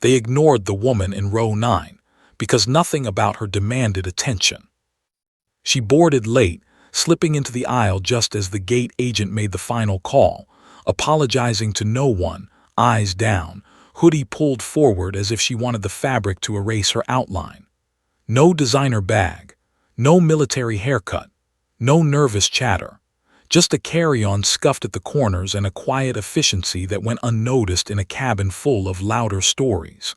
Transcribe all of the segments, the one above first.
They ignored the woman in row 9 because nothing about her demanded attention. She boarded late, slipping into the aisle just as the gate agent made the final call, apologizing to no one, eyes down, hoodie pulled forward as if she wanted the fabric to erase her outline. No designer bag, no military haircut, no nervous chatter, just a carry-on scuffed at the corners and a quiet efficiency that went unnoticed in a cabin full of louder stories.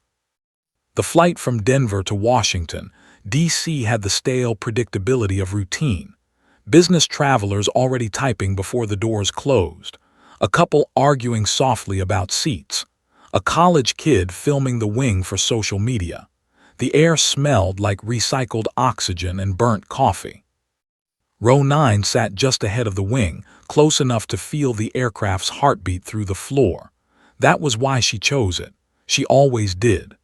The flight from Denver to Washington, D.C. had the stale predictability of routine. Business travelers already typing before the doors closed, a couple arguing softly about seats, a college kid filming the wing for social media. The air smelled like recycled oxygen and burnt coffee. Row 9 sat just ahead of the wing, close enough to feel the aircraft's heartbeat through the floor. That was why she chose it. She always did.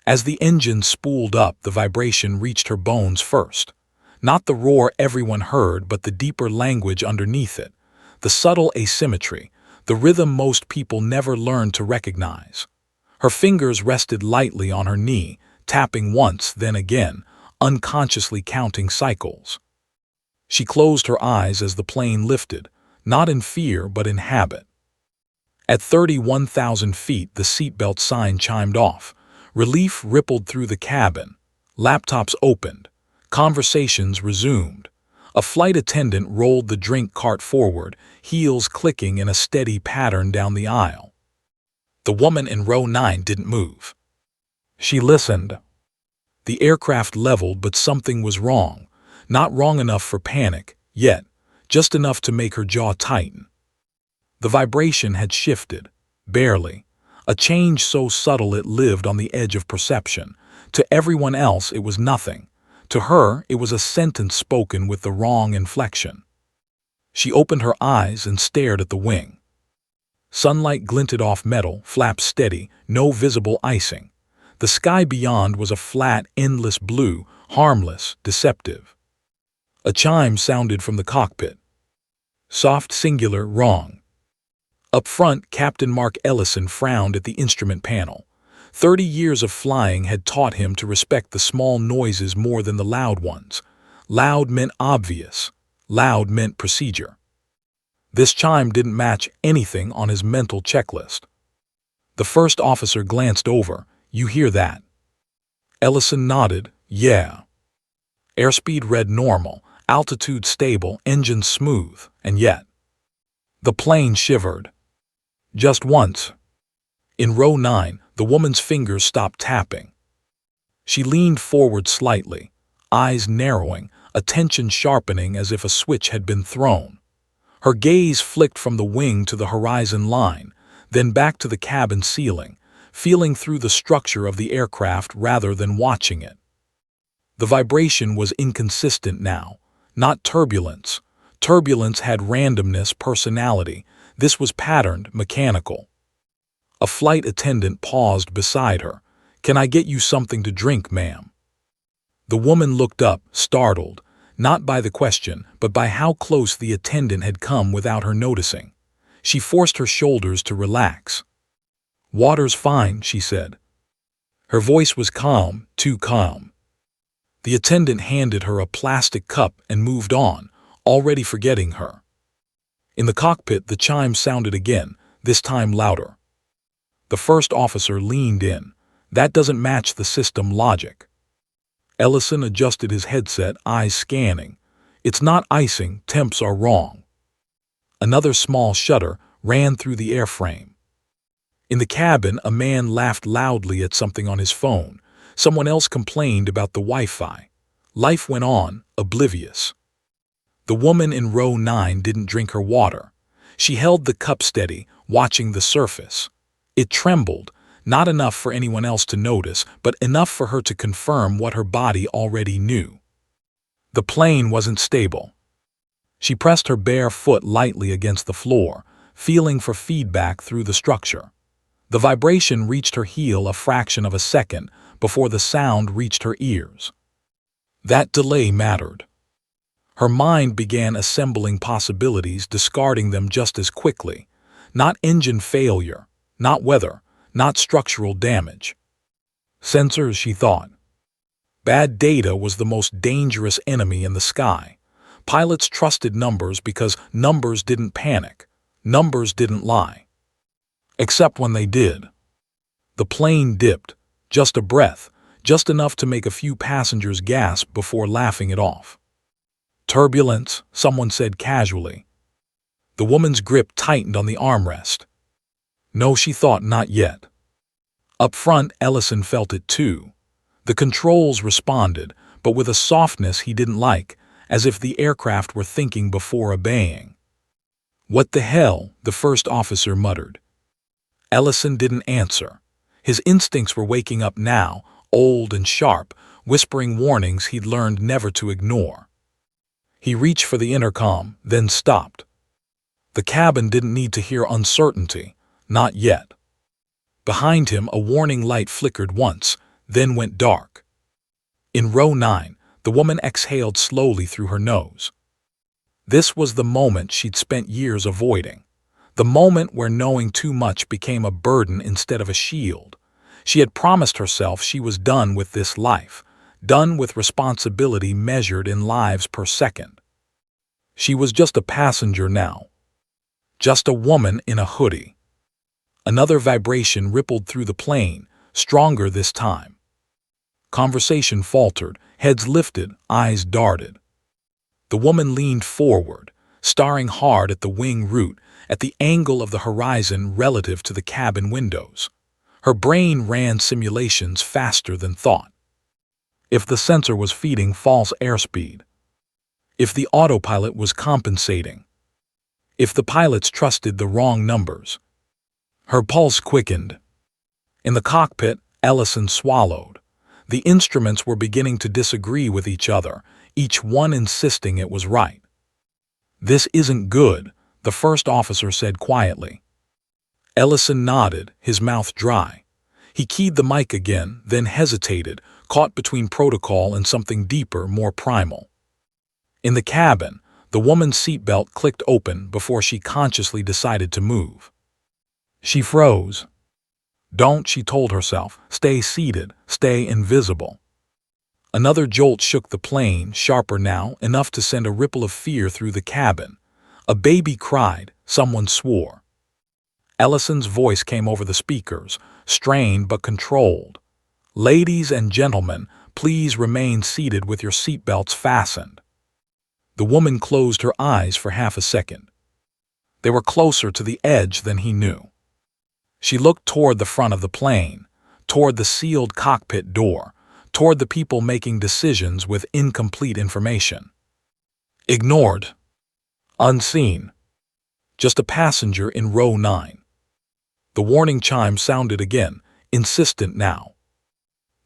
As the engine spooled up, the vibration reached her bones first. Not the roar everyone heard, but the deeper language underneath it, the subtle asymmetry, the rhythm most people never learned to recognize. Her fingers rested lightly on her knee, tapping once, then again, unconsciously counting cycles. She closed her eyes as the plane lifted, not in fear but in habit. At 31,000 feet, the seatbelt sign chimed off. Relief rippled through the cabin. Laptops opened. Conversations resumed. A flight attendant rolled the drink cart forward, heels clicking in a steady pattern down the aisle. The woman in row 9 didn't move. She listened. The aircraft leveled, but something was wrong. Not wrong enough for panic, yet, just enough to make her jaw tighten. The vibration had shifted, barely, a change so subtle it lived on the edge of perception. To everyone else it was nothing. To her it was a sentence spoken with the wrong inflection. She opened her eyes and stared at the wing. Sunlight glinted off metal, flaps steady, no visible icing. The sky beyond was a flat, endless blue, harmless, deceptive. A chime sounded from the cockpit. Soft, singular, wrong. Up front, Captain Mark Ellison frowned at the instrument panel. 30 years of flying had taught him to respect the small noises more than the loud ones. Loud meant obvious. Loud meant procedure. This chime didn't match anything on his mental checklist. The first officer glanced over. "You hear that?" Ellison nodded. "Yeah." Airspeed read normal, altitude stable, engine smooth, and yet the plane shivered. Just once. In row 9, the woman's fingers stopped tapping. She leaned forward slightly, eyes narrowing, attention sharpening as if a switch had been thrown. Her gaze flicked from the wing to the horizon line, then back to the cabin ceiling, feeling through the structure of the aircraft rather than watching it. The vibration was inconsistent now, not turbulence. Turbulence had randomness, personality. This was patterned, mechanical. A flight attendant paused beside her. "Can I get you something to drink, ma'am?" The woman looked up, startled, not by the question, but by how close the attendant had come without her noticing. She forced her shoulders to relax. "Water's fine," she said. Her voice was calm, too calm. The attendant handed her a plastic cup and moved on, already forgetting her. In the cockpit, the chime sounded again, this time louder. The first officer leaned in. "That doesn't match the system logic." Ellison adjusted his headset, eyes scanning. "It's not icing, temps are wrong." Another small shudder ran through the airframe. In the cabin, a man laughed loudly at something on his phone. Someone else complained about the Wi-Fi. Life went on, oblivious. The woman in row 9 didn't drink her water. She held the cup steady, watching the surface. It trembled, not enough for anyone else to notice, but enough for her to confirm what her body already knew. The plane wasn't stable. She pressed her bare foot lightly against the floor, feeling for feedback through the structure. The vibration reached her heel a fraction of a second before the sound reached her ears. That delay mattered. Her mind began assembling possibilities, discarding them just as quickly. Not engine failure, not weather, not structural damage. Sensors, she thought. Bad data was the most dangerous enemy in the sky. Pilots trusted numbers because numbers didn't panic. Numbers didn't lie. Except when they did. The plane dipped, just a breath, just enough to make a few passengers gasp before laughing it off. Turbulence, someone said casually. The woman's grip tightened on the armrest. No, she thought, not yet. Up front, Ellison felt it too. The controls responded, but with a softness he didn't like, as if the aircraft were thinking before obeying. "What the hell?" the first officer muttered. Ellison didn't answer. His instincts were waking up now, old and sharp, whispering warnings he'd learned never to ignore. He reached for the intercom, then stopped. The cabin didn't need to hear uncertainty, not yet. Behind him, a warning light flickered once, then went dark. In row 9, the woman exhaled slowly through her nose. This was the moment she'd spent years avoiding. The moment where knowing too much became a burden instead of a shield. She had promised herself she was done with this life, done with responsibility measured in lives per second. She was just a passenger now. Just a woman in a hoodie. Another vibration rippled through the plane, stronger this time. Conversation faltered, heads lifted, eyes darted. The woman leaned forward, staring hard at the wing root, at the angle of the horizon relative to the cabin windows. Her brain ran simulations faster than thought. If the sensor was feeding false airspeed. If the autopilot was compensating. If the pilots trusted the wrong numbers. Her pulse quickened. In the cockpit, Ellison swallowed. The instruments were beginning to disagree with each other, each one insisting it was right. "This isn't good," the first officer said quietly. Ellison nodded, his mouth dry. He keyed the mic again, then hesitated, caught between protocol and something deeper, more primal. In the cabin, the woman's seatbelt clicked open before she consciously decided to move. She froze. "Don't," she told herself. "Stay seated, stay invisible." Another jolt shook the plane, sharper now, enough to send a ripple of fear through the cabin. A baby cried, someone swore. Ellison's voice came over the speakers, strained but controlled. "Ladies and gentlemen, please remain seated with your seatbelts fastened." The woman closed her eyes for half a second. They were closer to the edge than he knew. She looked toward the front of the plane, toward the sealed cockpit door, toward the people making decisions with incomplete information. Ignored. Unseen. Just a passenger in row 9. The warning chime sounded again, insistent now.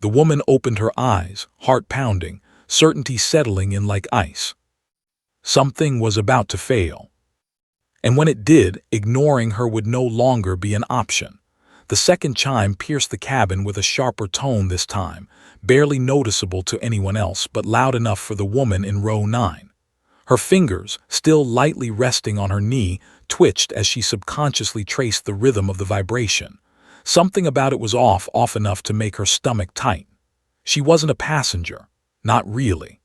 The woman opened her eyes, heart pounding, certainty settling in like ice. Something was about to fail. And when it did, ignoring her would no longer be an option. The second chime pierced the cabin with a sharper tone this time, barely noticeable to anyone else but loud enough for the woman in row 9. Her fingers, still lightly resting on her knee, twitched as she subconsciously traced the rhythm of the vibration. Something about it was off enough to make her stomach tight. She wasn't a passenger. Not really.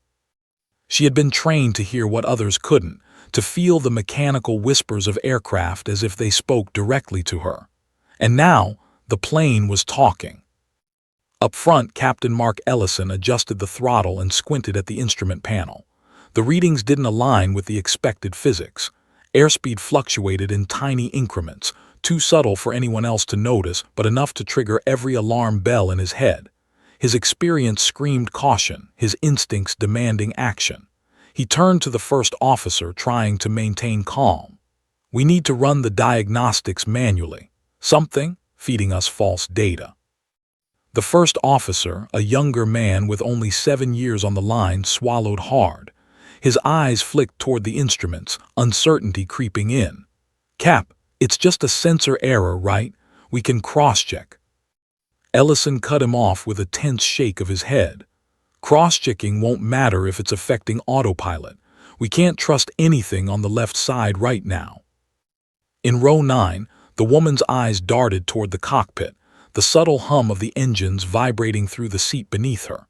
She had been trained to hear what others couldn't, to feel the mechanical whispers of aircraft as if they spoke directly to her. And now, the plane was talking. Up front, Captain Mark Ellison adjusted the throttle and squinted at the instrument panel. The readings didn't align with the expected physics. Airspeed fluctuated in tiny increments, too subtle for anyone else to notice, but enough to trigger every alarm bell in his head. His experience screamed caution, his instincts demanding action. He turned to the first officer, trying to maintain calm. "We need to run the diagnostics manually. Something feeding us false data." The first officer, a younger man with only 7 years on the line, swallowed hard. His eyes flicked toward the instruments, uncertainty creeping in. "Cap, it's just a sensor error, right? We can cross-check." Ellison cut him off with a tense shake of his head. "Cross-checking won't matter if it's affecting autopilot. We can't trust anything on the left side right now." In row 9, the woman's eyes darted toward the cockpit, the subtle hum of the engines vibrating through the seat beneath her.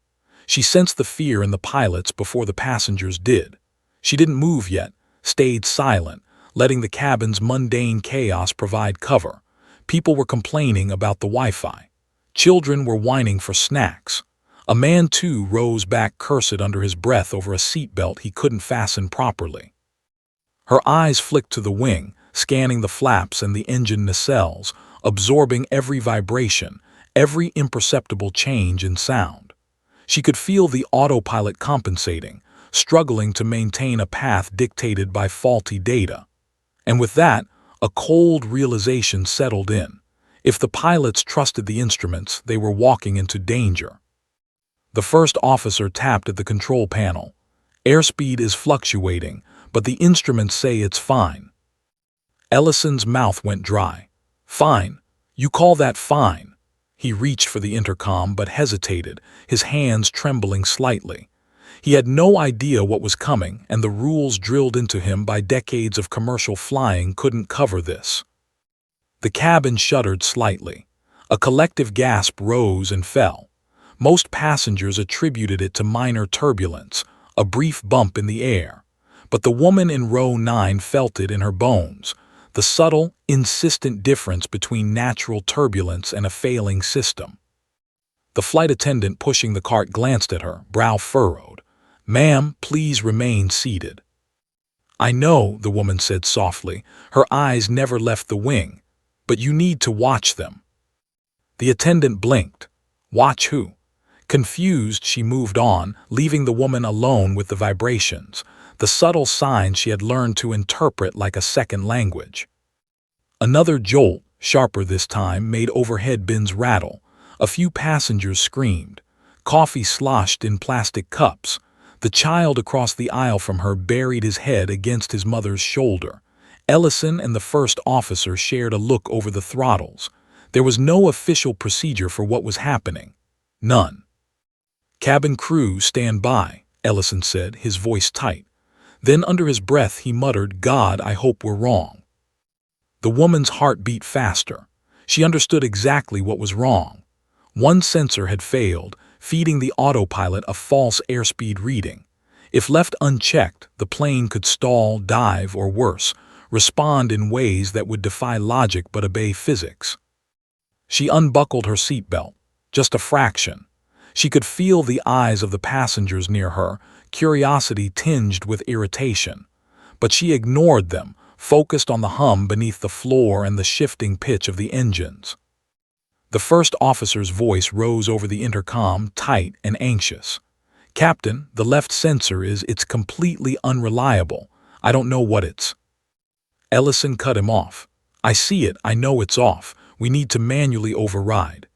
She sensed the fear in the pilots before the passengers did. She didn't move yet, stayed silent, letting the cabin's mundane chaos provide cover. People were complaining about the Wi-Fi. Children were whining for snacks. A man, too, rose back cursed under his breath over a seatbelt he couldn't fasten properly. Her eyes flicked to the wing, scanning the flaps and the engine nacelles, absorbing every vibration, every imperceptible change in sound. She could feel the autopilot compensating, struggling to maintain a path dictated by faulty data. And with that, a cold realization settled in. If the pilots trusted the instruments, they were walking into danger. The first officer tapped at the control panel. Airspeed is fluctuating, but the instruments say it's fine. Ellison's mouth went dry. Fine? You call that fine? He reached for the intercom but hesitated, his hands trembling slightly. He had no idea what was coming, and the rules drilled into him by decades of commercial flying couldn't cover this. The cabin shuddered slightly. A collective gasp rose and fell. Most passengers attributed it to minor turbulence, a brief bump in the air. But the woman in row 9 felt it in her bones, the subtle, insistent difference between natural turbulence and a failing system. The flight attendant pushing the cart glanced at her, brow furrowed. "Ma'am, please remain seated." "I know," the woman said softly. Her eyes never left the wing. "But you need to watch them." The attendant blinked. Watch who? Confused, she moved on, leaving the woman alone with the vibrations, the subtle signs she had learned to interpret like a second language. Another jolt, sharper this time, made overhead bins rattle. A few passengers screamed. Coffee sloshed in plastic cups. The child across the aisle from her buried his head against his mother's shoulder. Ellison and the first officer shared a look over the throttles. There was no official procedure for what was happening. None. "Cabin crew, stand by," Ellison said, his voice tight. Then under his breath he muttered, "God, I hope we're wrong." The woman's heart beat faster. She understood exactly what was wrong. One sensor had failed, feeding the autopilot a false airspeed reading. If left unchecked, the plane could stall, dive, or worse, respond in ways that would defy logic but obey physics. She unbuckled her seatbelt, just a fraction. She could feel the eyes of the passengers near her, curiosity tinged with irritation. But she ignored them, focused on the hum beneath the floor and the shifting pitch of the engines. The first officer's voice rose over the intercom, tight and anxious. "Captain, the left sensor it's completely unreliable. I don't know what it's." Ellison cut him off. "I see it, I know it's off. We need to manually override."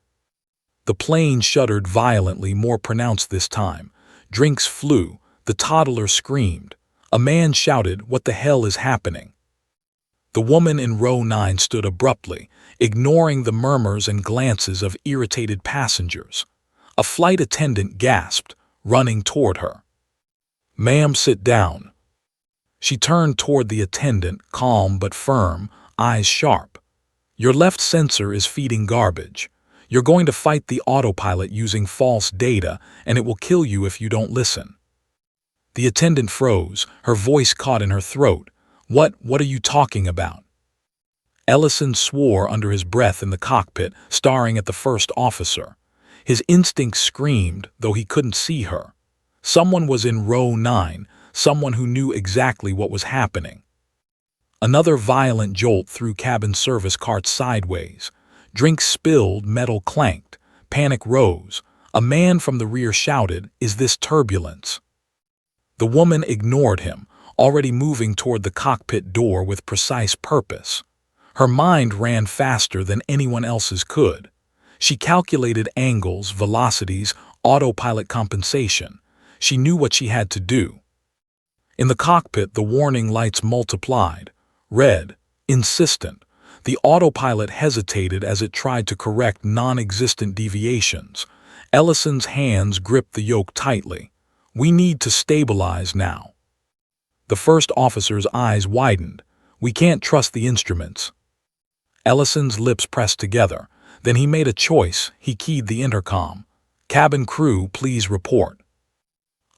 The plane shuddered violently, more pronounced this time. Drinks flew. The toddler screamed. A man shouted, "What the hell is happening?" The woman in row 9 stood abruptly, ignoring the murmurs and glances of irritated passengers. A flight attendant gasped, running toward her. "Ma'am, sit down." She turned toward the attendant, calm but firm, eyes sharp. "Your left sensor is feeding garbage. You're going to fight the autopilot using false data, and it will kill you if you don't listen." The attendant froze, her voice caught in her throat. What are you talking about?" Ellison swore under his breath in the cockpit, staring at the first officer. His instincts screamed, though he couldn't see her. Someone was in row 9, someone who knew exactly what was happening. Another violent jolt threw cabin service carts sideways. Drinks spilled, metal clanked. Panic rose. A man from the rear shouted, "Is this turbulence?" The woman ignored him, already moving toward the cockpit door with precise purpose. Her mind ran faster than anyone else's could. She calculated angles, velocities, autopilot compensation. She knew what she had to do. In the cockpit, the warning lights multiplied. Red, insistent. The autopilot hesitated as it tried to correct non-existent deviations. Ellison's hands gripped the yoke tightly. "We need to stabilize now." The first officer's eyes widened. "We can't trust the instruments." Ellison's lips pressed together. Then he made a choice. He keyed the intercom. "Cabin crew, please report."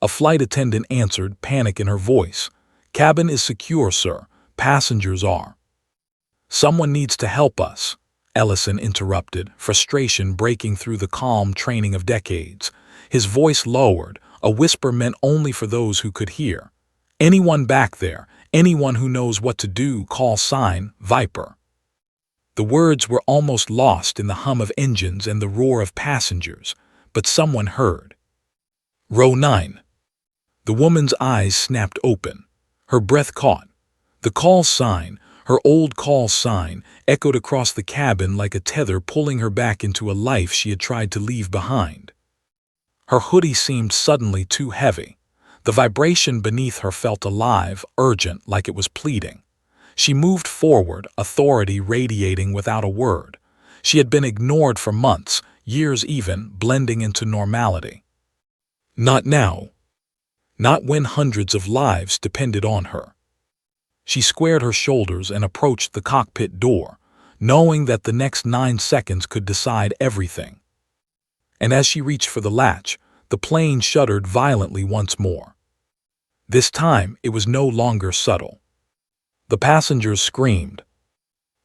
A flight attendant answered, panic in her voice. "Cabin is secure, sir. Passengers are." "Someone needs to help us," Ellison interrupted, frustration breaking through the calm training of decades. His voice lowered, a whisper meant only for those who could hear. "Anyone back there, anyone who knows what to do, call sign Viper." The words were almost lost in the hum of engines and the roar of passengers, but someone heard. Row 9. The woman's eyes snapped open. Her breath caught. The call sign, her old call sign, echoed across the cabin like a tether pulling her back into a life she had tried to leave behind. Her hoodie seemed suddenly too heavy. The vibration beneath her felt alive, urgent, like it was pleading. She moved forward, authority radiating without a word. She had been ignored for months, years even, blending into normality. Not now. Not when hundreds of lives depended on her. She squared her shoulders and approached the cockpit door, knowing that the next 9 seconds could decide everything. And as she reached for the latch, the plane shuddered violently once more. This time, it was no longer subtle. The passengers screamed.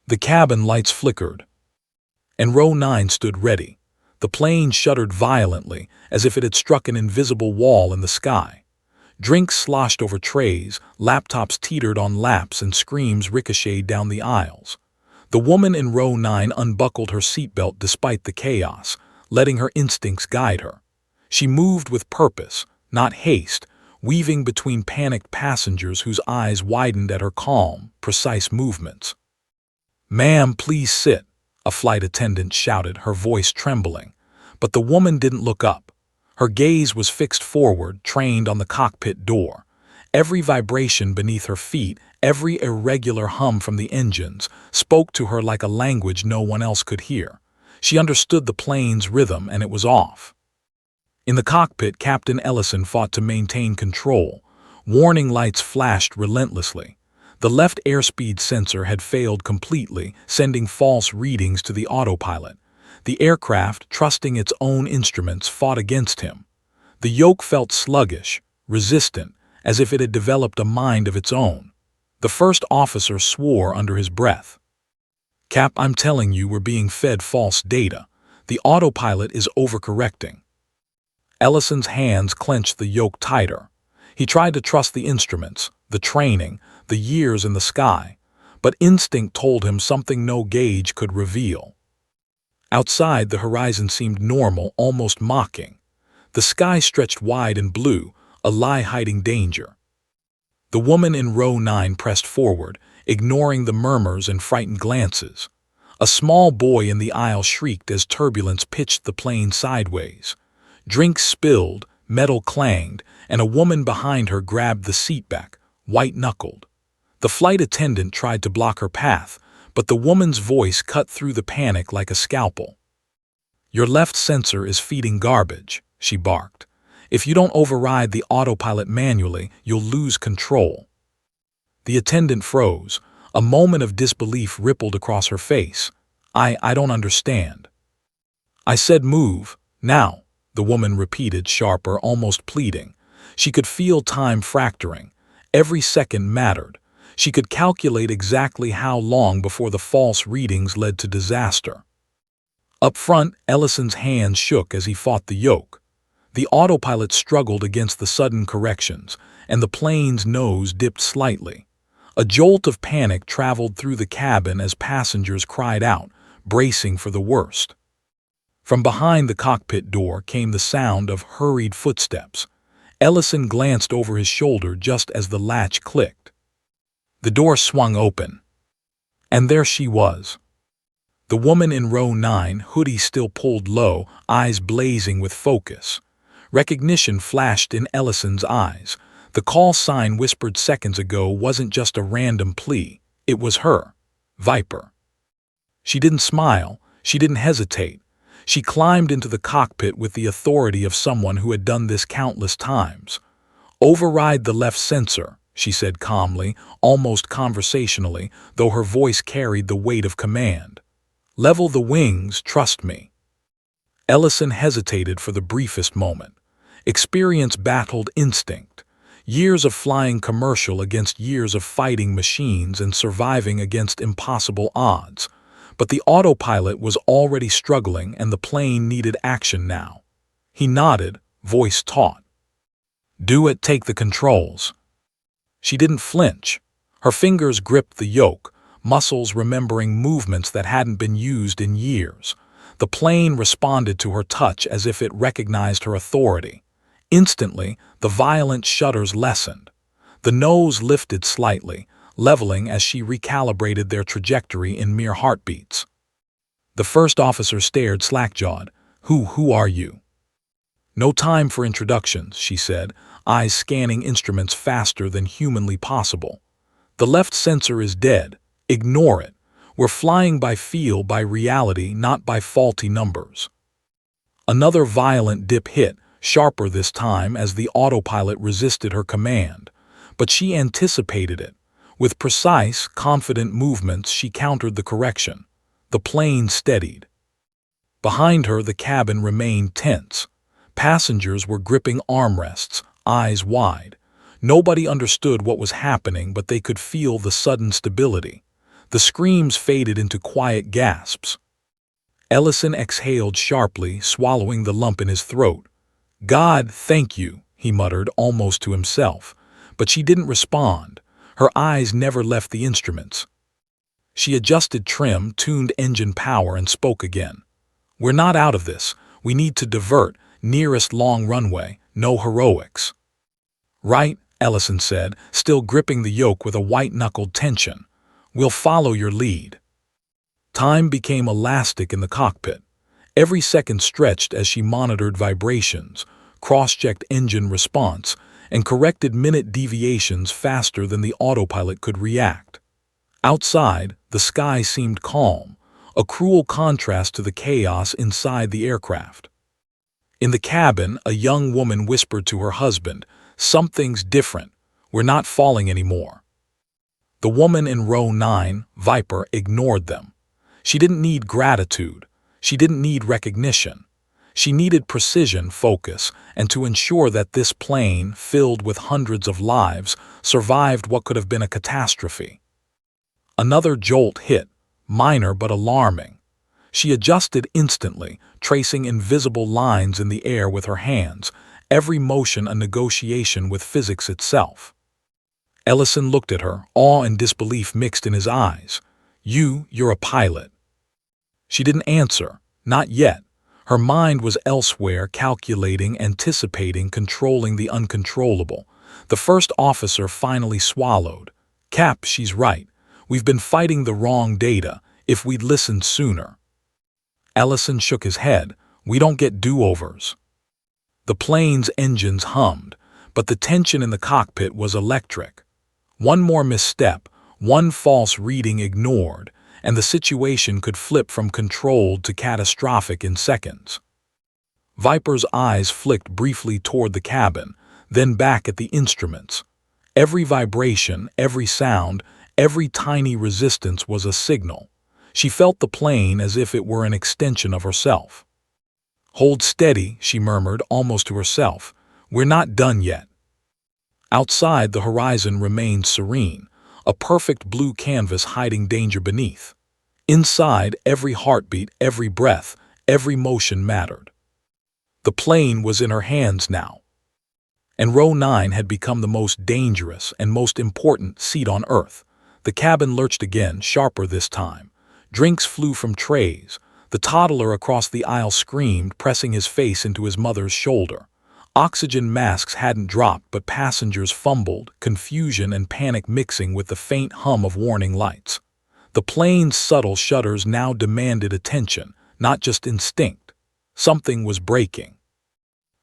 The cabin lights flickered. And row 9 stood ready. The plane shuddered violently, as if it had struck an invisible wall in the sky. Drinks sloshed over trays, laptops teetered on laps, and screams ricocheted down the aisles. The woman in row 9 unbuckled her seatbelt despite the chaos, letting her instincts guide her. She moved with purpose, not haste, weaving between panicked passengers whose eyes widened at her calm, precise movements. "Ma'am, please sit," a flight attendant shouted, her voice trembling. But the woman didn't look up. Her gaze was fixed forward, trained on the cockpit door. Every vibration beneath her feet, every irregular hum from the engines, spoke to her like a language no one else could hear. She understood the plane's rhythm, and it was off. In the cockpit, Captain Ellison fought to maintain control. Warning lights flashed relentlessly. The left airspeed sensor had failed completely, sending false readings to the autopilot. The aircraft, trusting its own instruments, fought against him. The yoke felt sluggish, resistant, as if it had developed a mind of its own. The first officer swore under his breath. "Cap, I'm telling you, we're being fed false data. The autopilot is overcorrecting." Ellison's hands clenched the yoke tighter. He tried to trust the instruments, the training, the years in the sky, but instinct told him something no gauge could reveal. Outside, the horizon seemed normal, almost mocking. The sky stretched wide and blue, a lie hiding danger. The woman in row 9 pressed forward, ignoring the murmurs and frightened glances. A small boy in the aisle shrieked as turbulence pitched the plane sideways. Drinks spilled, metal clanged, and a woman behind her grabbed the seat back, white-knuckled. The flight attendant tried to block her path, but the woman's voice cut through the panic like a scalpel. "Your left sensor is feeding garbage," she barked. "If you don't override the autopilot manually, you'll lose control." The attendant froze. A moment of disbelief rippled across her face. I don't understand." "I said move, now," the woman repeated, sharper, almost pleading. She could feel time fracturing. Every second mattered. She could calculate exactly how long before the false readings led to disaster. Up front, Ellison's hands shook as he fought the yoke. The autopilot struggled against the sudden corrections, and the plane's nose dipped slightly. A jolt of panic traveled through the cabin as passengers cried out, bracing for the worst. From behind the cockpit door came the sound of hurried footsteps. Ellison glanced over his shoulder just as the latch clicked. The door swung open. And there she was. The woman in row 9, hoodie still pulled low, eyes blazing with focus. Recognition flashed in Ellison's eyes. The call sign whispered seconds ago wasn't just a random plea. It was her, Viper. She didn't smile. She didn't hesitate. She climbed into the cockpit with the authority of someone who had done this countless times. "Override the left sensor," she said calmly, almost conversationally, though her voice carried the weight of command. Level the wings, trust me. Ellison hesitated for the briefest moment. Experience battled instinct. Years of flying commercial against years of fighting machines and surviving against impossible odds. But the autopilot was already struggling and the plane needed action now. He nodded, voice taut. Do it, take the controls. She didn't flinch. Her fingers gripped the yoke, muscles remembering movements that hadn't been used in years. The plane responded to her touch as if it recognized her authority. Instantly, the violent shudders lessened. The nose lifted slightly, leveling as she recalibrated their trajectory in mere heartbeats. The first officer stared slack-jawed. Who are you? No time for introductions, she said, eyes scanning instruments faster than humanly possible. The left sensor is dead. Ignore it. We're flying by feel, by reality, not by faulty numbers. Another violent dip hit, sharper this time as the autopilot resisted her command. But she anticipated it. With precise, confident movements, she countered the correction. The plane steadied. Behind her, the cabin remained tense. Passengers were gripping armrests, eyes wide. Nobody understood what was happening, but they could feel the sudden stability. The screams faded into quiet gasps. Ellison exhaled sharply, swallowing the lump in his throat. God, thank you, he muttered almost to himself. But she didn't respond. Her eyes never left the instruments. She adjusted trim, tuned engine power, and spoke again. We're not out of this. We need to divert. Nearest long runway. No heroics. Right, Ellison said, still gripping the yoke with a white-knuckled tension. We'll follow your lead. Time became elastic in the cockpit. Every second stretched as she monitored vibrations, cross-checked engine response, and corrected minute deviations faster than the autopilot could react. Outside, the sky seemed calm, a cruel contrast to the chaos inside the aircraft. In the cabin, a young woman whispered to her husband, "Something's different. We're not falling anymore." The woman in row 9, Viper, ignored them. She didn't need gratitude. She didn't need recognition. She needed precision, focus, and to ensure that this plane, filled with hundreds of lives, survived what could have been a catastrophe. Another jolt hit, minor but alarming. She adjusted instantly, tracing invisible lines in the air with her hands, every motion a negotiation with physics itself. Ellison looked at her, awe and disbelief mixed in his eyes. You're a pilot." She didn't answer, not yet. Her mind was elsewhere, calculating, anticipating, controlling the uncontrollable. The first officer finally swallowed. "Cap, she's right. We've been fighting the wrong data. If we'd listened sooner." Ellison shook his head. "We don't get do-overs." The plane's engines hummed, but the tension in the cockpit was electric. One more misstep, one false reading ignored, and the situation could flip from controlled to catastrophic in seconds. Viper's eyes flicked briefly toward the cabin, then back at the instruments. Every vibration, every sound, every tiny resistance was a signal. She felt the plane as if it were an extension of herself. "Hold steady," she murmured almost to herself. "We're not done yet." Outside, the horizon remained serene, a perfect blue canvas hiding danger beneath. Inside, every heartbeat, every breath, every motion mattered. The plane was in her hands now. And row 9 had become the most dangerous and most important seat on Earth. The cabin lurched again, sharper this time. Drinks flew from trays. The toddler across the aisle screamed, pressing his face into his mother's shoulder. Oxygen masks hadn't dropped, but passengers fumbled, confusion and panic mixing with the faint hum of warning lights. The plane's subtle shudders now demanded attention, not just instinct. Something was breaking.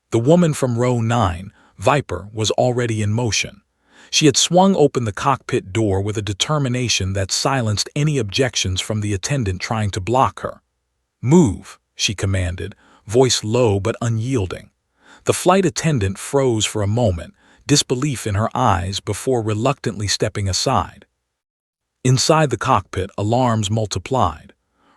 The woman from row 9, Viper, was already in motion. She had swung open the cockpit door with a determination that silenced any objections from the attendant trying to block her. "Move," she commanded, voice low but unyielding. The flight attendant froze for a moment, disbelief in her eyes, before reluctantly stepping aside. Inside the cockpit, alarms multiplied.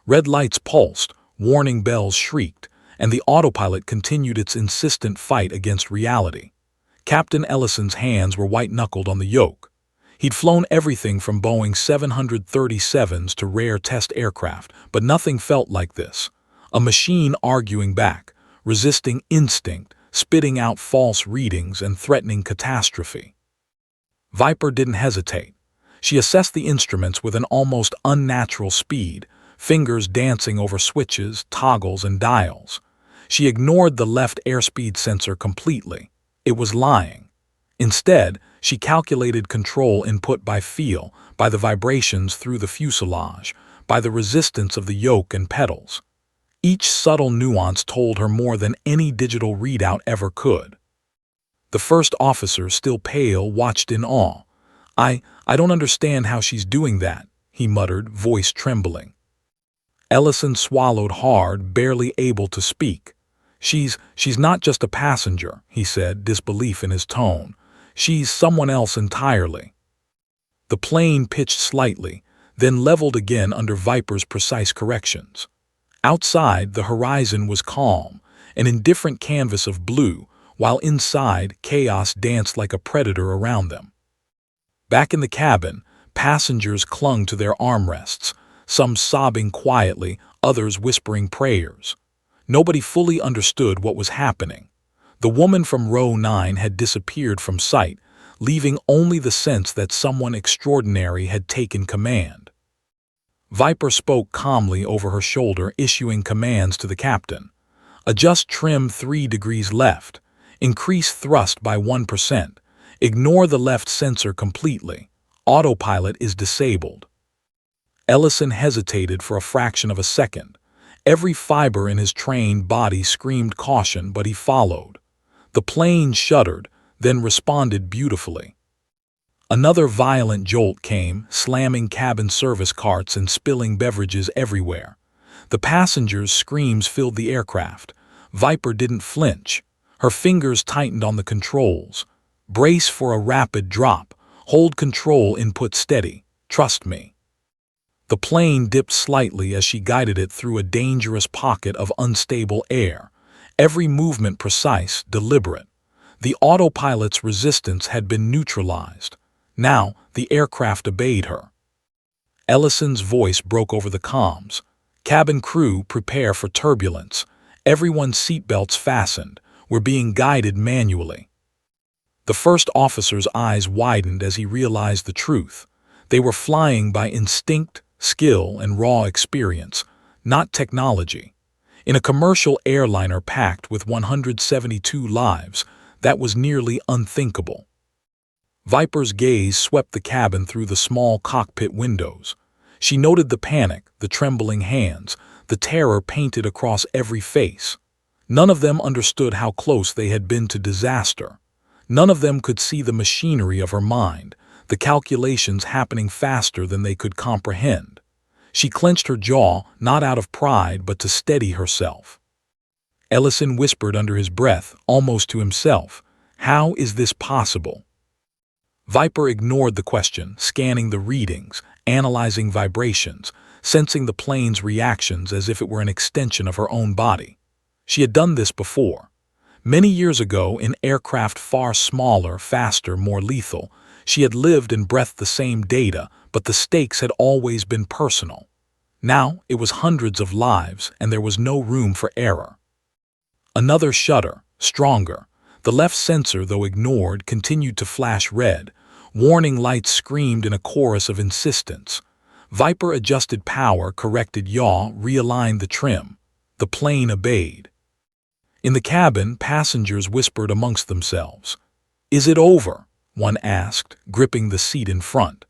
Red lights pulsed, warning bells shrieked, and the autopilot continued its insistent fight against reality. Captain Ellison's hands were white-knuckled on the yoke. He'd flown everything from Boeing 737s to rare test aircraft, but nothing felt like this. A machine arguing back, resisting instinct, spitting out false readings and threatening catastrophe. Viper didn't hesitate. She assessed the instruments with an almost unnatural speed, fingers dancing over switches, toggles, and dials. She ignored the left airspeed sensor completely. It was lying. Instead, she calculated control input by feel, by the vibrations through the fuselage, by the resistance of the yoke and pedals. Each subtle nuance told her more than any digital readout ever could. The first officer, still pale, watched in awe. I don't understand how she's doing that," he muttered, voice trembling. Ellison swallowed hard, barely able to speak. She's not just a passenger," he said, disbelief in his tone. "She's someone else entirely." The plane pitched slightly, then leveled again under Viper's precise corrections. Outside, the horizon was calm, an indifferent canvas of blue, while inside, chaos danced like a predator around them. Back in the cabin, passengers clung to their armrests, some sobbing quietly, others whispering prayers. Nobody fully understood what was happening. The woman from row 9 had disappeared from sight, leaving only the sense that someone extraordinary had taken command. Viper spoke calmly over her shoulder, issuing commands to the captain. "Adjust trim 3 degrees left. Increase thrust by 1%. Ignore the left sensor completely. Autopilot is disabled." Ellison hesitated for a fraction of a second. Every fiber in his trained body screamed caution, but he followed. The plane shuddered, then responded beautifully. Another violent jolt came, slamming cabin service carts and spilling beverages everywhere. The passengers' screams filled the aircraft. Viper didn't flinch. Her fingers tightened on the controls. "Brace for a rapid drop. Hold control input steady. Trust me." The plane dipped slightly as she guided it through a dangerous pocket of unstable air. Every movement precise, deliberate. The autopilot's resistance had been neutralized. Now, the aircraft obeyed her. Ellison's voice broke over the comms. "Cabin crew, prepare for turbulence. Everyone's seatbelts fastened. We're being guided manually." The first officer's eyes widened as he realized the truth. They were flying by instinct, skill, and raw experience, not technology. In a commercial airliner packed with 172 lives, that was nearly unthinkable. Viper's gaze swept the cabin through the small cockpit windows. She noted the panic, the trembling hands, the terror painted across every face. None of them understood how close they had been to disaster. None of them could see the machinery of her mind, the calculations happening faster than they could comprehend. She clenched her jaw, not out of pride, but to steady herself. Ellison whispered under his breath, almost to himself, "How is this possible?" Viper ignored the question, scanning the readings, analyzing vibrations, sensing the plane's reactions as if it were an extension of her own body. She had done this before. Many years ago, in aircraft far smaller, faster, more lethal, she had lived and breathed the same data, but the stakes had always been personal. Now it was hundreds of lives, and there was no room for error. Another shudder, stronger. The left sensor, though ignored, continued to flash red. Warning lights screamed in a chorus of insistence. Viper adjusted power, corrected yaw, realigned the trim. The plane obeyed. In the cabin, passengers whispered amongst themselves. "Is it over?" one asked, gripping the seat in front.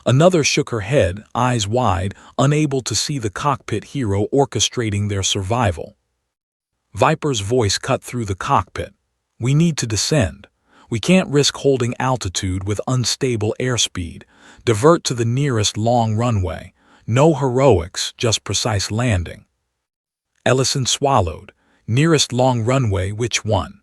Another shook her head, eyes wide, unable to see the cockpit hero orchestrating their survival. Viper's voice cut through the cockpit. "We need to descend. We can't risk holding altitude with unstable airspeed. Divert to the nearest long runway. No heroics, just precise landing." Ellison swallowed. "Nearest long runway, which one?"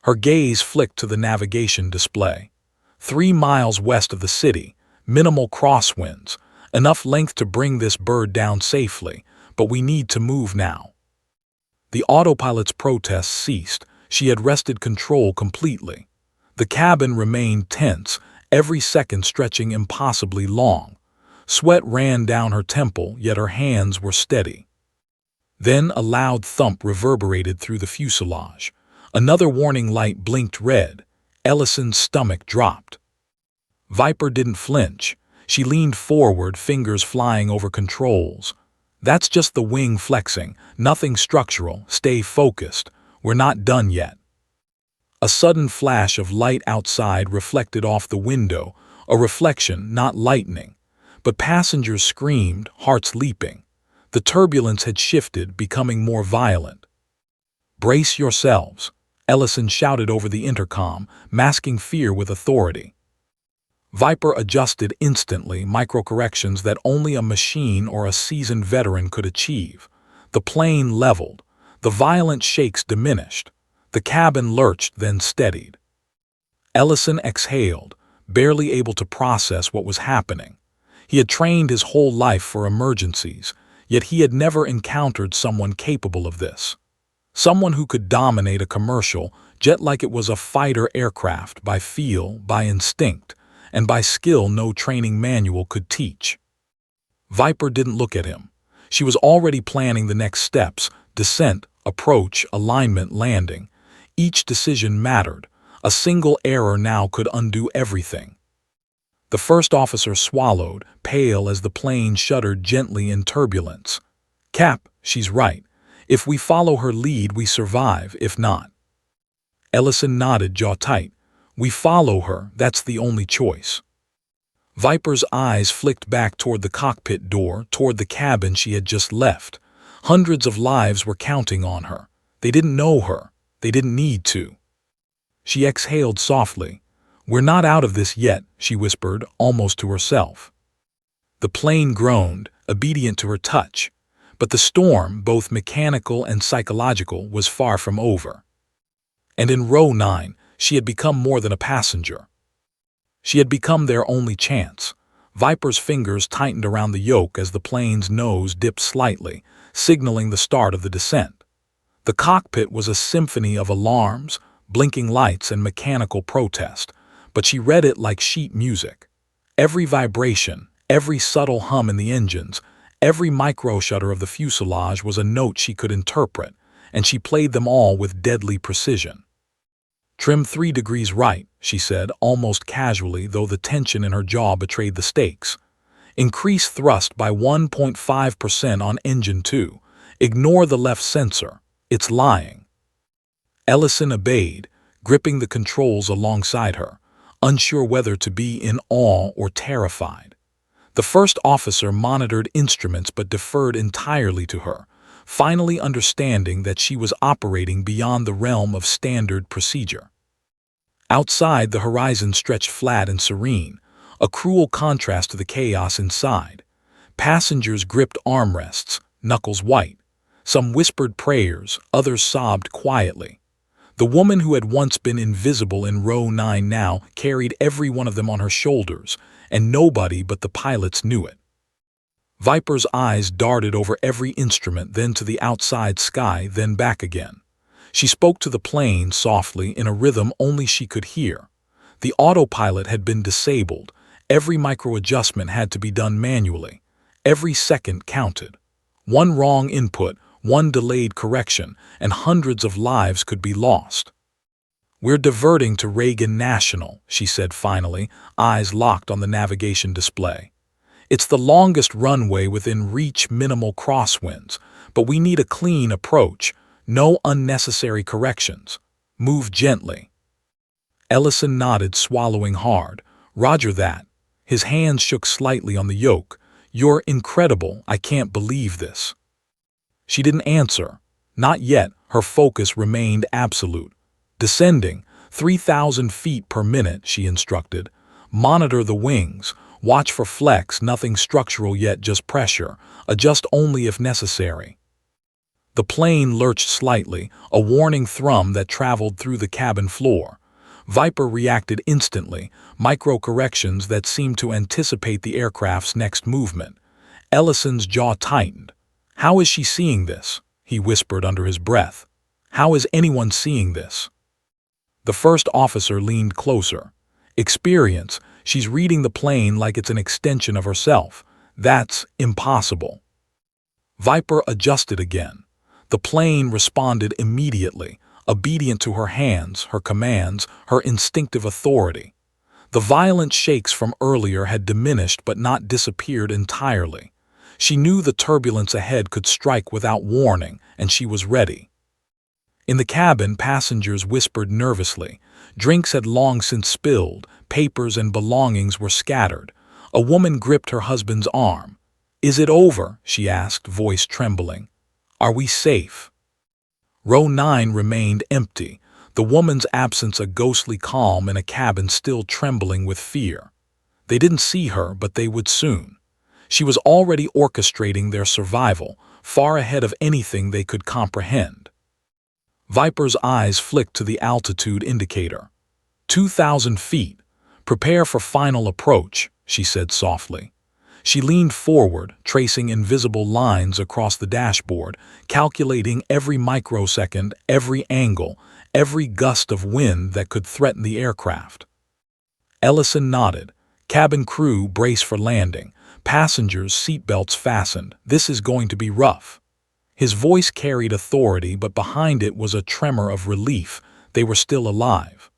Her gaze flicked to the navigation display. 3 miles west of the city, minimal crosswinds, Enough length to bring this bird down safely, but we need to move now. The autopilot's protests ceased. She had wrested control completely. The cabin remained tense, every second stretching impossibly long. Sweat ran down her temple, yet her hands were steady. Then a loud thump reverberated through the fuselage. Another warning light blinked red. Ellison's stomach dropped. Viper didn't flinch. She leaned forward, fingers flying over controls. That's just the wing flexing, nothing structural. Stay focused. We're not done yet. A sudden flash of light outside reflected off the window, a reflection, not lightning. But passengers screamed, hearts leaping. The turbulence had shifted, becoming more violent. "Brace yourselves," Ellison shouted over the intercom, masking fear with authority. Viper adjusted instantly, microcorrections that only a machine or a seasoned veteran could achieve. The plane leveled. The violent shakes diminished. The cabin lurched, then steadied. Ellison exhaled, barely able to process what was happening. He had trained his whole life for emergencies, yet he had never encountered someone capable of this. Someone who could dominate a commercial jet like it was a fighter aircraft by feel, by instinct, and by skill no training manual could teach. Viper didn't look at him. She was already planning the next steps: descent, approach, alignment, landing. Each decision mattered. A single error now could undo everything. The first officer swallowed, pale as the plane shuddered gently in turbulence. "Cap, she's right. If we follow her lead, we survive, if not." Ellison nodded, jaw tight. "We follow her, that's the only choice." Viper's eyes flicked back toward the cockpit door, toward the cabin she had just left. Hundreds of lives were counting on her. They didn't know her. They didn't need to. She exhaled softly. "We're not out of this yet," she whispered, almost to herself. The plane groaned, obedient to her touch. But the storm, both mechanical and psychological, was far from over. And in row 9, she had become more than a passenger. She had become their only chance. Viper's fingers tightened around the yoke as the plane's nose dipped slightly, signaling the start of the descent. The cockpit was a symphony of alarms, blinking lights, and mechanical protest, but she read it like sheet music. Every vibration, every subtle hum in the engines, every micro-shudder of the fuselage was a note she could interpret, and she played them all with deadly precision. "Trim 3 degrees right," she said, almost casually, though the tension in her jaw betrayed the stakes. "Increase thrust by 1.5% on engine 2. Ignore the left sensor. It's lying." Ellison obeyed, gripping the controls alongside her, unsure whether to be in awe or terrified. The first officer monitored instruments but deferred entirely to her, finally understanding that she was operating beyond the realm of standard procedure. Outside, the horizon stretched flat and serene, a cruel contrast to the chaos inside. Passengers gripped armrests, knuckles white. Some whispered prayers, others sobbed quietly. The woman who had once been invisible in row 9 now carried every one of them on her shoulders, and nobody but the pilots knew it. Viper's eyes darted over every instrument, then to the outside sky, then back again. She spoke to the plane softly in a rhythm only she could hear. The autopilot had been disabled. Every micro-adjustment had to be done manually. Every second counted. One wrong input, one delayed correction, and hundreds of lives could be lost. "We're diverting to Reagan National," she said finally, eyes locked on the navigation display. "It's the longest runway within reach, minimal crosswinds, but we need a clean approach, no unnecessary corrections. Move gently." Ellison nodded, swallowing hard. "Roger that." His hands shook slightly on the yoke. "You're incredible. I can't believe this." She didn't answer. Not yet. Her focus remained absolute. "Descending, 3,000 feet per minute," she instructed. "Monitor the wings. Watch for flex, nothing structural yet, just pressure. Adjust only if necessary." The plane lurched slightly, a warning thrum that traveled through the cabin floor. Viper reacted instantly, micro-corrections that seemed to anticipate the aircraft's next movement. Ellison's jaw tightened. "How is she seeing this?" he whispered under his breath. "How is anyone seeing this?" The first officer leaned closer. "Experience. She's reading the plane like it's an extension of herself. That's impossible." Viper adjusted again. The plane responded immediately, obedient to her hands, her commands, her instinctive authority. The violent shakes from earlier had diminished but not disappeared entirely. She knew the turbulence ahead could strike without warning, and she was ready. In the cabin, passengers whispered nervously. Drinks had long since spilled, papers and belongings were scattered. A woman gripped her husband's arm. "Is it over?" she asked, voice trembling. "Are we safe?" Row 9 remained empty, the woman's absence a ghostly calm in a cabin still trembling with fear. They didn't see her, but they would soon. She was already orchestrating their survival, far ahead of anything they could comprehend. Viper's eyes flicked to the altitude indicator. 2,000 feet. "Prepare for final approach," she said softly. She leaned forward, tracing invisible lines across the dashboard, calculating every microsecond, every angle, every gust of wind that could threaten the aircraft. Ellison nodded. "Cabin crew, brace for landing. Passengers, seatbelts fastened. This is going to be rough." His voice carried authority, but behind it was a tremor of relief. They were still alive.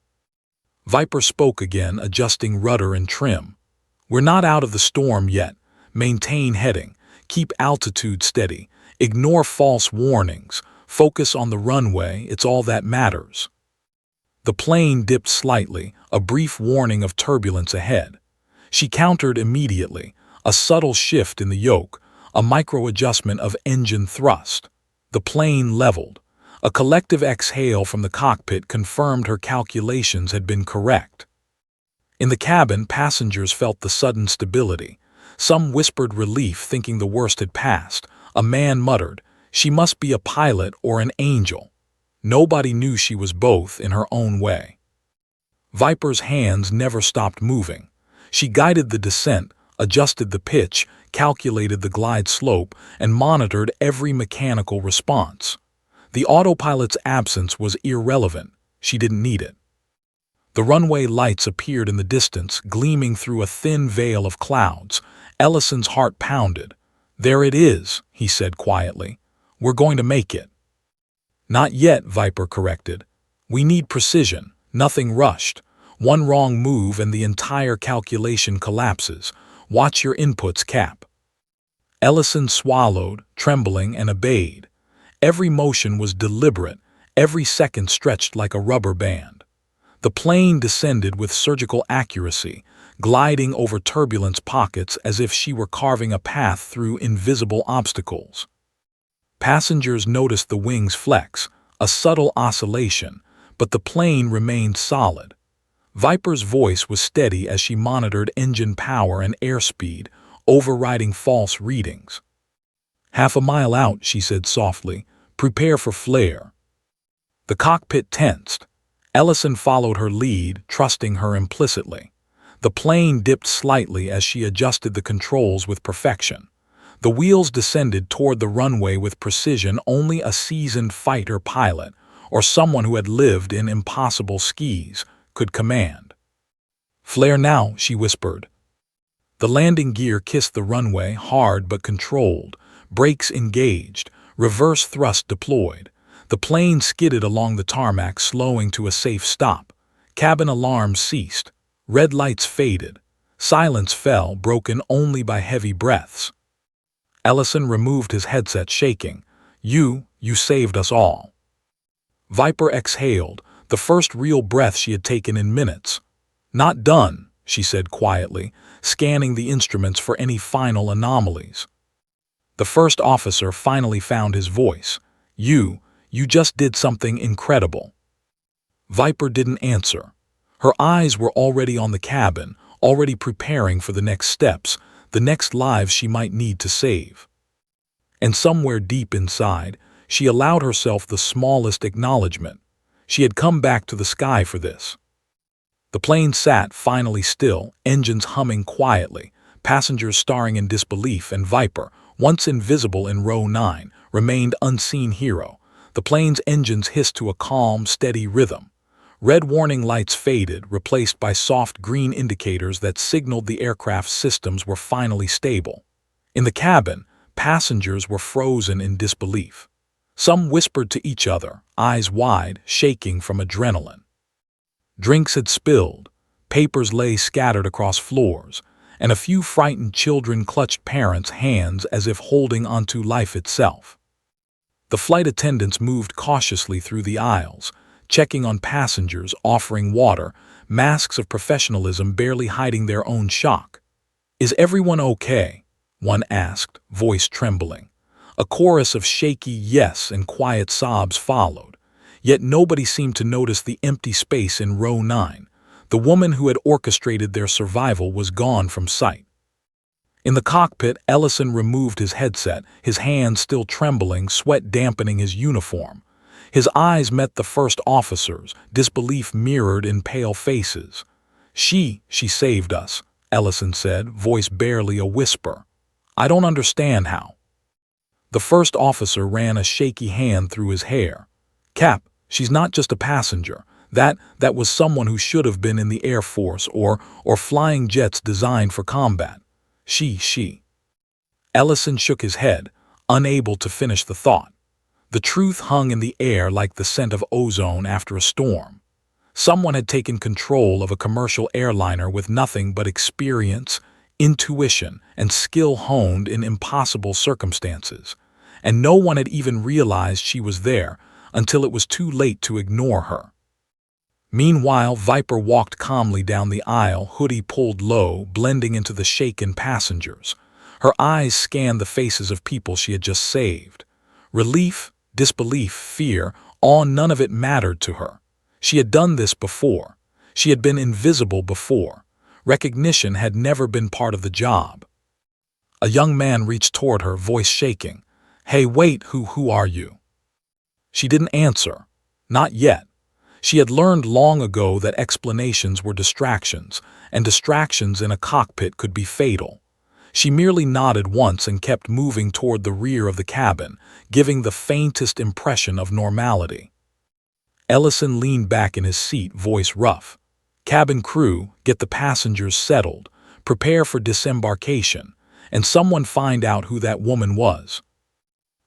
Viper spoke again, adjusting rudder and trim. "We're not out of the storm yet. Maintain heading. Keep altitude steady. Ignore false warnings. Focus on the runway. It's all that matters." The plane dipped slightly, a brief warning of turbulence ahead. She countered immediately, a subtle shift in the yoke, a micro-adjustment of engine thrust. The plane leveled. A collective exhale from the cockpit confirmed her calculations had been correct. In the cabin, passengers felt the sudden stability. Some whispered relief, thinking the worst had passed. A man muttered, "She must be a pilot or an angel." Nobody knew she was both in her own way. Viper's hands never stopped moving. She guided the descent, adjusted the pitch, calculated the glide slope, and monitored every mechanical response. The autopilot's absence was irrelevant. She didn't need it. The runway lights appeared in the distance, gleaming through a thin veil of clouds. Ellison's heart pounded. "There it is," he said quietly. "We're going to make it." "Not yet," Viper corrected. "We need precision, nothing rushed. One wrong move and the entire calculation collapses. Watch your inputs, Cap." Ellison swallowed, trembling, and obeyed. Every motion was deliberate, every second stretched like a rubber band. The plane descended with surgical accuracy, gliding over turbulence pockets as if she were carving a path through invisible obstacles. Passengers noticed the wings flex, a subtle oscillation, but the plane remained solid. Viper's voice was steady as she monitored engine power and airspeed, overriding false readings. "Half a mile out," she said softly. "Prepare for flare." The cockpit tensed. Ellison followed her lead, trusting her implicitly. The plane dipped slightly as she adjusted the controls with perfection. The wheels descended toward the runway with precision only a seasoned fighter pilot, or someone who had lived in impossible skis, could command. "Flare now," she whispered. The landing gear kissed the runway, hard but controlled, brakes engaged, reverse thrust deployed. The plane skidded along the tarmac, slowing to a safe stop. Cabin alarms ceased. Red lights faded. Silence fell, broken only by heavy breaths. Ellison removed his headset, shaking. You saved us all." Viper exhaled, the first real breath she had taken in minutes. "Not done," she said quietly, scanning the instruments for any final anomalies. The first officer finally found his voice. You just did something incredible." Viper didn't answer. Her eyes were already on the cabin, already preparing for the next steps, the next lives she might need to save. And somewhere deep inside, she allowed herself the smallest acknowledgement. She had come back to the sky for this. The plane sat finally still, engines humming quietly, passengers staring in disbelief, and Viper, once invisible in row 9, remained unseen hero. The plane's engines hissed to a calm, steady rhythm. Red warning lights faded, replaced by soft green indicators that signaled the aircraft's systems were finally stable. In the cabin, passengers were frozen in disbelief. Some whispered to each other, eyes wide, shaking from adrenaline. Drinks had spilled, papers lay scattered across floors, and a few frightened children clutched parents' hands as if holding onto life itself. The flight attendants moved cautiously through the aisles, checking on passengers, offering water, masks of professionalism barely hiding their own shock. "Is everyone okay?" one asked, voice trembling. A chorus of shaky yes and quiet sobs followed, yet nobody seemed to notice the empty space in row 9. The woman who had orchestrated their survival was gone from sight. In the cockpit, Ellison removed his headset, his hands still trembling, sweat dampening his uniform. His eyes met the first officer's, disbelief mirrored in pale faces. She saved us," Ellison said, voice barely a whisper. "I don't understand how." The first officer ran a shaky hand through his hair. "Cap, she's not just a passenger. That was someone who should have been in the Air Force or flying jets designed for combat. She. Ellison shook his head, unable to finish the thought. The truth hung in the air like the scent of ozone after a storm. Someone had taken control of a commercial airliner with nothing but experience, intuition, and skill honed in impossible circumstances, and no one had even realized she was there until it was too late to ignore her. Meanwhile, Viper walked calmly down the aisle, hoodie pulled low, blending into the shaken passengers. Her eyes scanned the faces of people she had just saved. Relief, disbelief, fear, none of it mattered to her. She had done this before. She had been invisible before. Recognition had never been part of the job. A young man reached toward her, voice shaking. "Hey, wait, who are you?" She didn't answer. Not yet. She had learned long ago that explanations were distractions, and distractions in a cockpit could be fatal. She merely nodded once and kept moving toward the rear of the cabin, giving the faintest impression of normality. Ellison leaned back in his seat, voice rough. "Cabin crew, get the passengers settled, prepare for disembarkation, and someone find out who that woman was."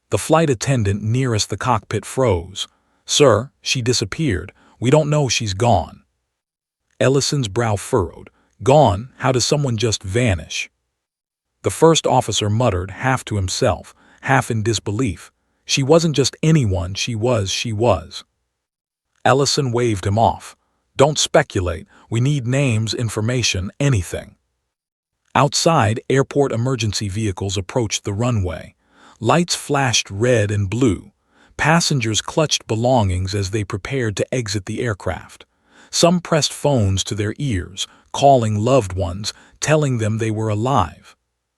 The flight attendant nearest the cockpit froze. "Sir, she disappeared. We don't know, she's gone." Ellison's brow furrowed. "Gone? How does someone just vanish?" The first officer muttered, half to himself, half in disbelief. "She wasn't just anyone, she was. Ellison waved him off. "Don't speculate. We need names, information, anything." Outside, airport emergency vehicles approached the runway. Lights flashed red and blue. Passengers clutched belongings as they prepared to exit the aircraft. Some pressed phones to their ears, calling loved ones, telling them they were alive.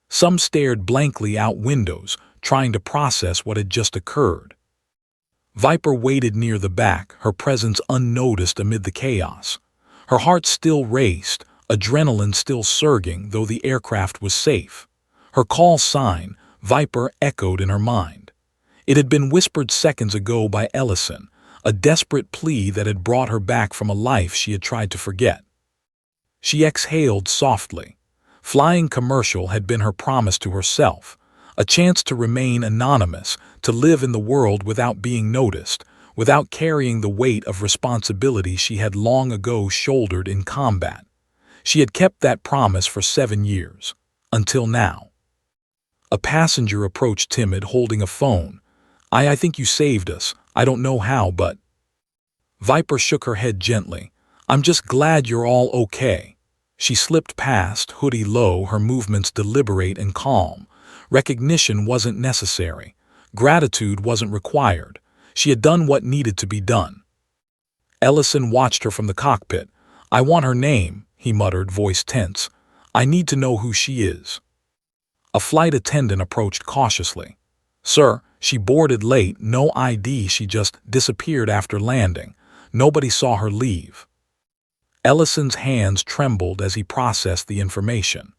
Some stared blankly out windows, trying to process what had just occurred. Viper waited near the back, her presence unnoticed amid the chaos. Her heart still raced, adrenaline still surging, though the aircraft was safe. Her call sign, Viper, echoed in her mind. It had been whispered seconds ago by Ellison, a desperate plea that had brought her back from a life she had tried to forget. She exhaled softly. Flying commercial had been her promise to herself, a chance to remain anonymous, to live in the world without being noticed, without carrying the weight of responsibility she had long ago shouldered in combat. She had kept that promise for 7 years, until now. A passenger approached timid, holding a phone. I think you saved us. I don't know how, but..." Viper shook her head gently. "I'm just glad you're all okay." She slipped past, hoodie low, her movements deliberate and calm. Recognition wasn't necessary. Gratitude wasn't required. She had done what needed to be done. Ellison watched her from the cockpit. "I want her name," he muttered, voice tense. "I need to know who she is." A flight attendant approached cautiously. "Sir, she boarded late, no ID, she just disappeared after landing. Nobody saw her leave." Ellison's hands trembled as he processed the information.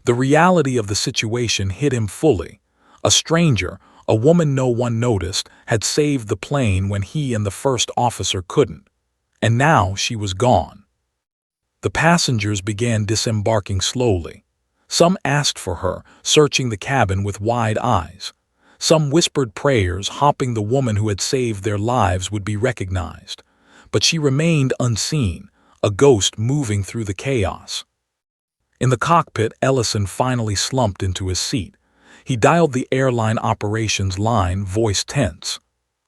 The reality of the situation hit him fully. A stranger, a woman no one noticed, had saved the plane when he and the first officer couldn't. And now she was gone. The passengers began disembarking slowly. Some asked for her, searching the cabin with wide eyes. Some whispered prayers, hoping the woman who had saved their lives would be recognized. But she remained unseen, a ghost moving through the chaos. In the cockpit, Ellison finally slumped into his seat. He dialed the airline operations line, voice tense.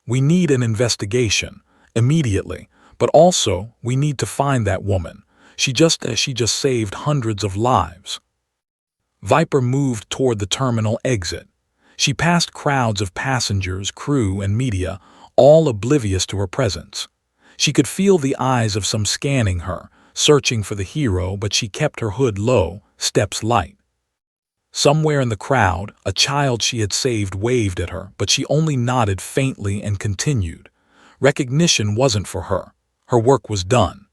"We need an investigation, immediately, but also we need to find that woman. She just saved hundreds of lives." Viper moved toward the terminal exit. She passed crowds of passengers, crew, and media, all oblivious to her presence. She could feel the eyes of some scanning her, searching for the hero, but she kept her hood low, steps light. Somewhere in the crowd, a child she had saved waved at her, but she only nodded faintly and continued. Recognition wasn't for her. Her work was done.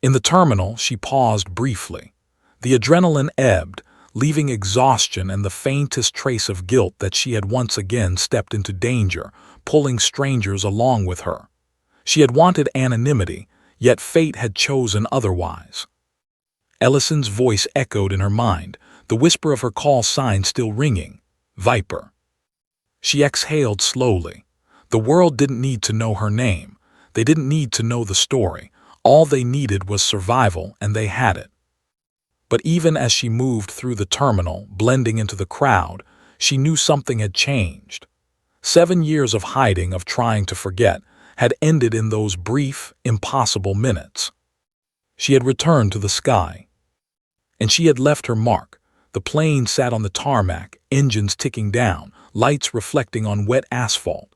In the terminal, she paused briefly. The adrenaline ebbed, leaving exhaustion and the faintest trace of guilt that she had once again stepped into danger, pulling strangers along with her. She had wanted anonymity, yet fate had chosen otherwise. Ellison's voice echoed in her mind, the whisper of her call sign still ringing. Viper. She exhaled slowly. The world didn't need to know her name. They didn't need to know the story. All they needed was survival, and they had it. But even as she moved through the terminal, blending into the crowd, she knew something had changed. 7 years of hiding, of trying to forget, had ended in those brief, impossible minutes. She had returned to the sky. And she had left her mark. The plane sat on the tarmac, engines ticking down, lights reflecting on wet asphalt.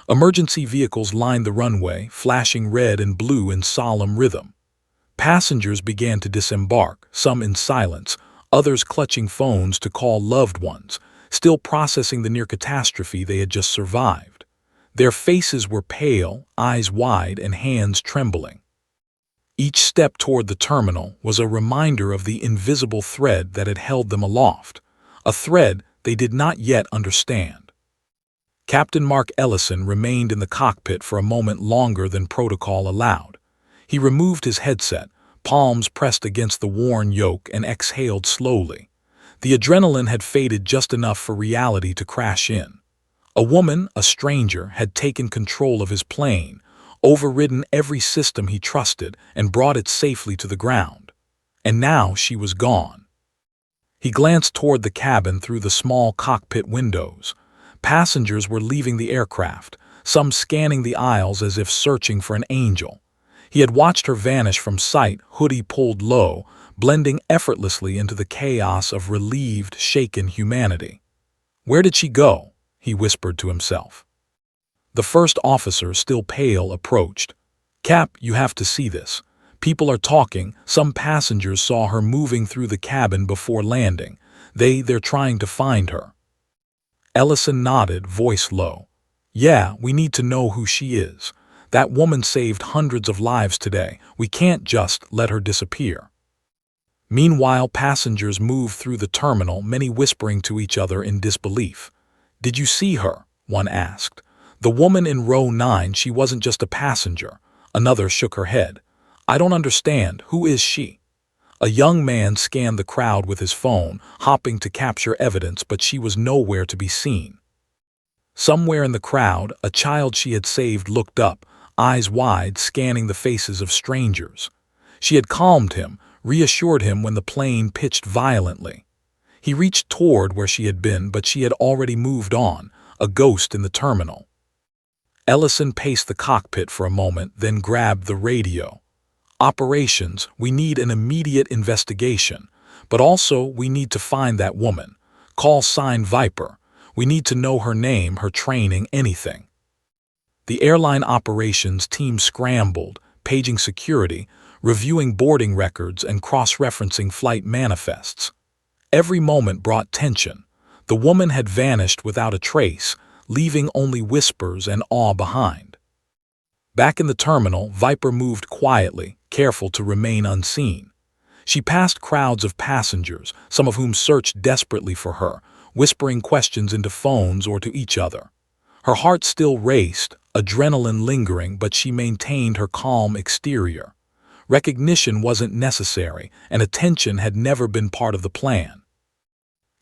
Emergency vehicles lined the runway, flashing red and blue in solemn rhythm. Passengers began to disembark, some in silence, others clutching phones to call loved ones, still processing the near catastrophe they had just survived. Their faces were pale, eyes wide, and hands trembling. Each step toward the terminal was a reminder of the invisible thread that had held them aloft, a thread they did not yet understand. Captain Mark Ellison remained in the cockpit for a moment longer than protocol allowed. He removed his headset, palms pressed against the worn yoke, and exhaled slowly. The adrenaline had faded just enough for reality to crash in. A woman, a stranger, had taken control of his plane, overridden every system he trusted, and brought it safely to the ground. And now she was gone. He glanced toward the cabin through the small cockpit windows. Passengers were leaving the aircraft, some scanning the aisles as if searching for an angel. He had watched her vanish from sight, hoodie pulled low, blending effortlessly into the chaos of relieved, shaken humanity. "Where did she go?" he whispered to himself. The first officer, still pale, approached. "Cap, you have to see this. People are talking. Some passengers saw her moving through the cabin before landing. They're trying to find her." Ellison nodded, voice low. "Yeah, we need to know who she is. That woman saved hundreds of lives today. We can't just let her disappear." Meanwhile, passengers moved through the terminal, many whispering to each other in disbelief. "Did you see her?" one asked. "The woman in row 9, she wasn't just a passenger." Another shook her head. "I don't understand. Who is she?" A young man scanned the crowd with his phone, hopping to capture evidence, but she was nowhere to be seen. Somewhere in the crowd, a child she had saved looked up, eyes wide, scanning the faces of strangers. She had calmed him, reassured him when the plane pitched violently. He reached toward where she had been, but she had already moved on, a ghost in the terminal. Ellison paced the cockpit for a moment, then grabbed the radio. "Operations, we need an immediate investigation, but also we need to find that woman. Call sign Viper. We need to know her name, her training, anything." The airline operations team scrambled, paging security, reviewing boarding records, and cross-referencing flight manifests. Every moment brought tension. The woman had vanished without a trace, leaving only whispers and awe behind. Back in the terminal, Viper moved quietly, careful to remain unseen. She passed crowds of passengers, some of whom searched desperately for her, whispering questions into phones or to each other. Her heart still raced, adrenaline lingering, but she maintained her calm exterior. Recognition wasn't necessary, and attention had never been part of the plan.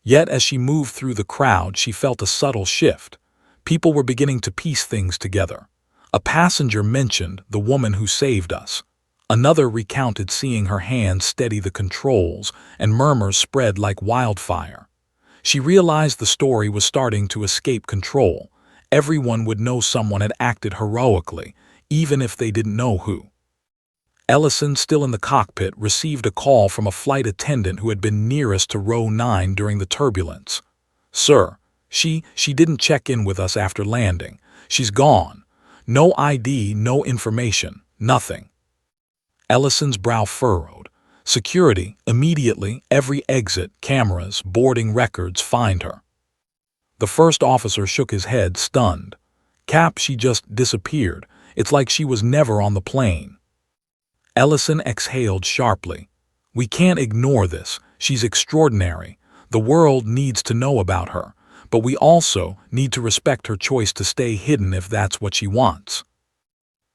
Yet as she moved through the crowd, she felt a subtle shift. People were beginning to piece things together. A passenger mentioned the woman who saved us. Another recounted seeing her hand steady the controls, and murmurs spread like wildfire. She realized the story was starting to escape control. Everyone would know someone had acted heroically, even if they didn't know who. Ellison, still in the cockpit, received a call from a flight attendant who had been nearest to row 9 during the turbulence. "Sir, she didn't check in with us after landing. She's gone. No ID, no information, nothing." Ellison's brow furrowed. Security, immediately, every exit, cameras, boarding records, find her. The first officer shook his head, stunned. "Cap, she just disappeared. It's like she was never on the plane." Ellison exhaled sharply. "We can't ignore this. She's extraordinary. The world needs to know about her, but we also need to respect her choice to stay hidden if that's what she wants."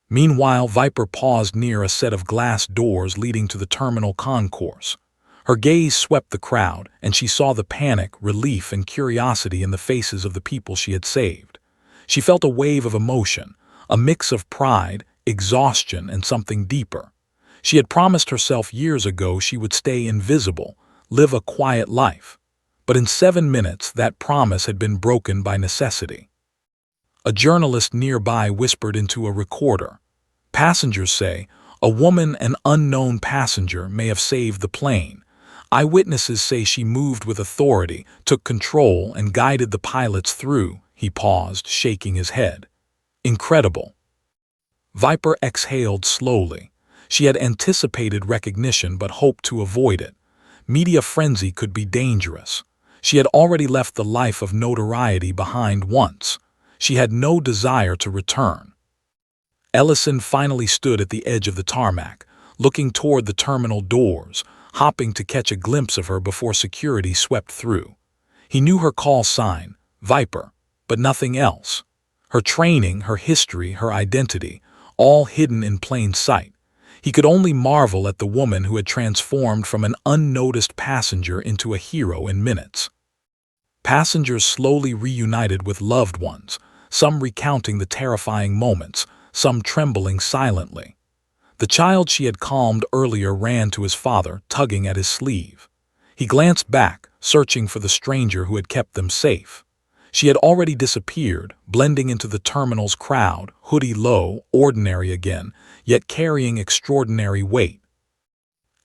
Meanwhile, Viper paused near a set of glass doors leading to the terminal concourse. Her gaze swept the crowd, and she saw the panic, relief, and curiosity in the faces of the people she had saved. She felt a wave of emotion, a mix of pride, exhaustion, and something deeper. She had promised herself years ago she would stay invisible, live a quiet life. But in 7 minutes, that promise had been broken by necessity. A journalist nearby whispered into a recorder. "Passengers say a woman, an unknown passenger, may have saved the plane. Eyewitnesses say she moved with authority, took control, and guided the pilots through." He paused, shaking his head. "Incredible." Viper exhaled slowly. She had anticipated recognition but hoped to avoid it. Media frenzy could be dangerous. She had already left the life of notoriety behind once. She had no desire to return. Ellison finally stood at the edge of the tarmac, looking toward the terminal doors, hopping to catch a glimpse of her before security swept through. He knew her call sign, Viper, but nothing else. Her training, her history, her identity, all hidden in plain sight. He could only marvel at the woman who had transformed from an unnoticed passenger into a hero in minutes. Passengers slowly reunited with loved ones, some recounting the terrifying moments, some trembling silently. The child she had calmed earlier ran to his father, tugging at his sleeve. He glanced back, searching for the stranger who had kept them safe. She had already disappeared, blending into the terminal's crowd, hoodie low, ordinary again, yet carrying extraordinary weight.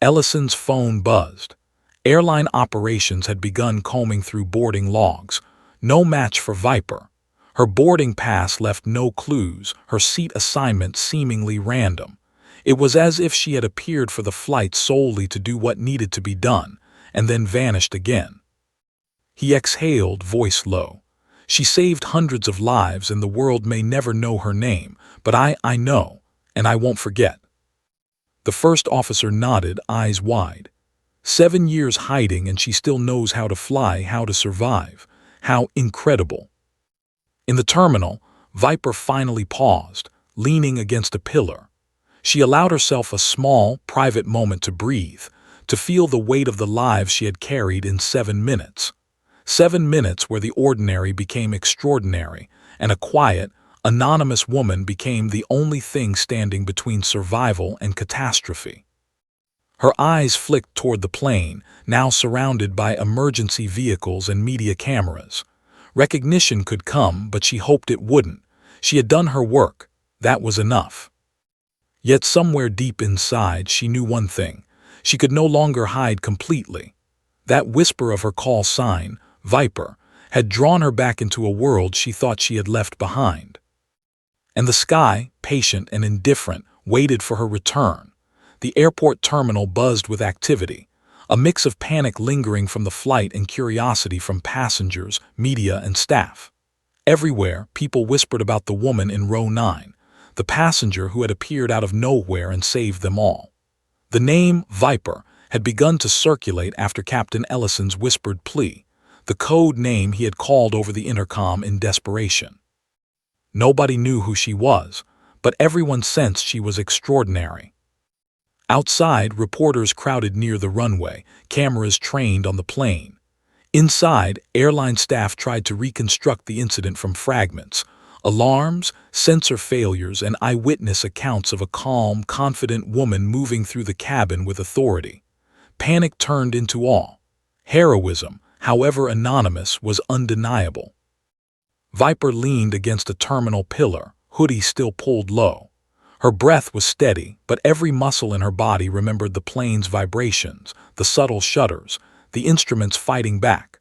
Ellison's phone buzzed. Airline operations had begun combing through boarding logs. No match for Viper. Her boarding pass left no clues, her seat assignment seemingly random. It was as if she had appeared for the flight solely to do what needed to be done, and then vanished again. He exhaled, voice low. "She saved hundreds of lives, and the world may never know her name, but I know, and I won't forget." The first officer nodded, eyes wide. 7 years hiding, and she still knows how to fly, how to survive. How incredible. In the terminal, Viper finally paused, leaning against a pillar. She allowed herself a small, private moment to breathe, to feel the weight of the lives she had carried in 7 minutes. 7 minutes where the ordinary became extraordinary, and a quiet, anonymous woman became the only thing standing between survival and catastrophe. Her eyes flicked toward the plane, now surrounded by emergency vehicles and media cameras. Recognition could come, but she hoped it wouldn't. She had done her work. That was enough. Yet somewhere deep inside, she knew one thing. She could no longer hide completely. That whisper of her call sign, Viper, had drawn her back into a world she thought she had left behind. And the sky, patient and indifferent, waited for her return. The airport terminal buzzed with activity, a mix of panic lingering from the flight and curiosity from passengers, media, and staff. Everywhere, people whispered about the woman in row 9, the passenger who had appeared out of nowhere and saved them all. The name Viper had begun to circulate after Captain Ellison's whispered plea, the code name he had called over the intercom in desperation. Nobody knew who she was, but everyone sensed she was extraordinary. Outside, reporters crowded near the runway, cameras trained on the plane. Inside, airline staff tried to reconstruct the incident from fragments, alarms, sensor failures, and eyewitness accounts of a calm, confident woman moving through the cabin with authority. Panic turned into awe. Heroism, however anonymous, was undeniable. Viper leaned against a terminal pillar, hoodie still pulled low. Her breath was steady, but every muscle in her body remembered the plane's vibrations, the subtle shudders, the instruments fighting back.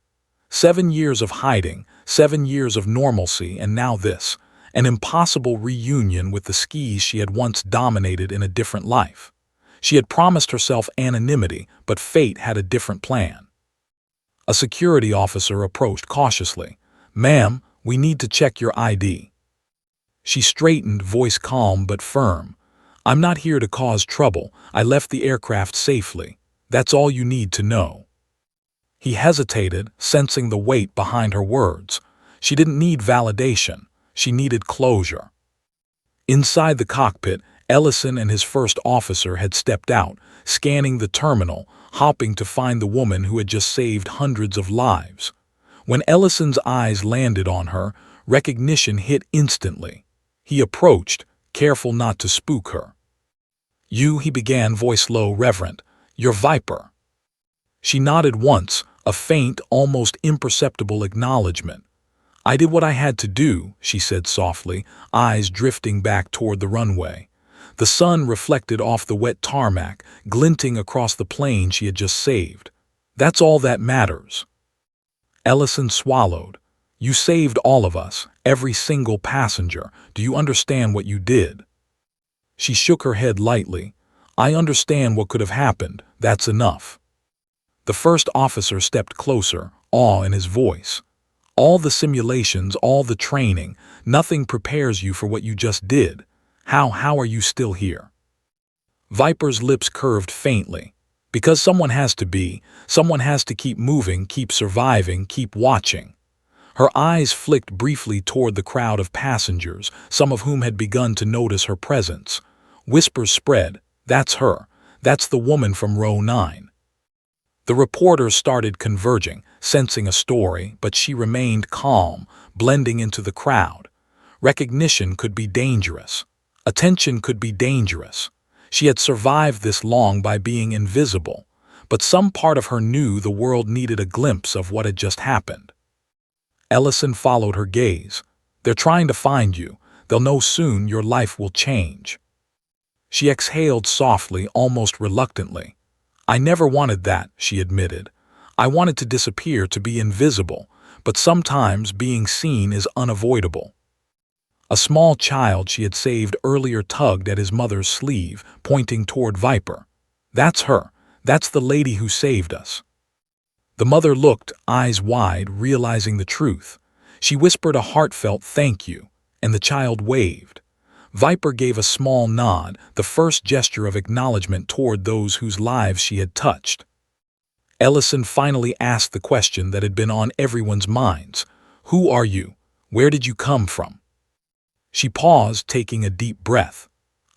7 years of hiding, 7 years of normalcy, and now this, an impossible reunion with the skis she had once dominated in a different life. She had promised herself anonymity, but fate had a different plan. A security officer approached cautiously. "Ma'am, we need to check your ID." She straightened, voice calm but firm. "I'm not here to cause trouble. I left the aircraft safely. That's all you need to know." He hesitated, sensing the weight behind her words. She didn't need validation. She needed closure. Inside the cockpit, Ellison and his first officer had stepped out, scanning the terminal, hopping to find the woman who had just saved hundreds of lives. When Ellison's eyes landed on her, recognition hit instantly. He approached, careful not to spook her. "You," he began, voice low, reverent. "You're Viper." She nodded once, a faint, almost imperceptible acknowledgement. "I did what I had to do," she said softly, eyes drifting back toward the runway. The sun reflected off the wet tarmac, glinting across the plane she had just saved. "That's all that matters." Ellison swallowed. "You saved all of us, every single passenger. Do you understand what you did?" She shook her head lightly. "I understand what could have happened. That's enough." The first officer stepped closer, awe in his voice. "All the simulations, all the training, nothing prepares you for what you just did. How are you still here?" Viper's lips curved faintly. "Because someone has to be. Someone has to keep moving, keep surviving, keep watching." Her eyes flicked briefly toward the crowd of passengers, some of whom had begun to notice her presence. Whispers spread. "That's her. That's the woman from row 9. The reporters started converging, sensing a story, but she remained calm, blending into the crowd. Recognition could be dangerous. Attention could be dangerous. She had survived this long by being invisible, but some part of her knew the world needed a glimpse of what had just happened. Ellison followed her gaze. "They're trying to find you. They'll know soon. Your life will change." She exhaled softly, almost reluctantly. "I never wanted that," she admitted. "I wanted to disappear, to be invisible, but sometimes being seen is unavoidable." A small child she had saved earlier tugged at his mother's sleeve, pointing toward Viper. "That's her. That's the lady who saved us." The mother looked, eyes wide, realizing the truth. She whispered a heartfelt "thank you," and the child waved. Viper gave a small nod, the first gesture of acknowledgement toward those whose lives she had touched. Ellison finally asked the question that had been on everyone's minds. "Who are you? Where did you come from?" She paused, taking a deep breath.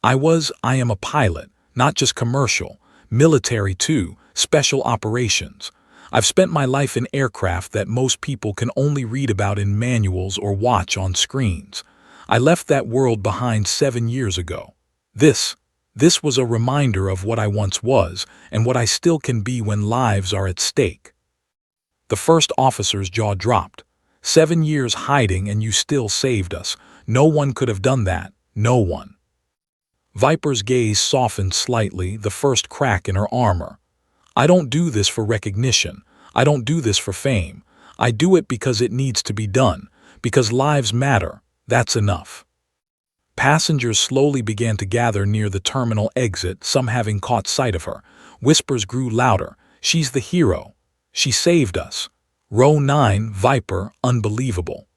I am a pilot, not just commercial, military too, special operations. I've spent my life in aircraft that most people can only read about in manuals or watch on screens. I left that world behind 7 years ago. This was a reminder of what I once was and what I still can be when lives are at stake. The first officer's jaw dropped. 7 years hiding and you still saved us. No one could have done that. No one. Viper's gaze softened slightly, the first crack in her armor. I don't do this for recognition. I don't do this for fame. I do it because it needs to be done, because lives matter. That's enough. Passengers slowly began to gather near the terminal exit, some having caught sight of her. Whispers grew louder. She's the hero. She saved us. Row 9, Viper, unbelievable.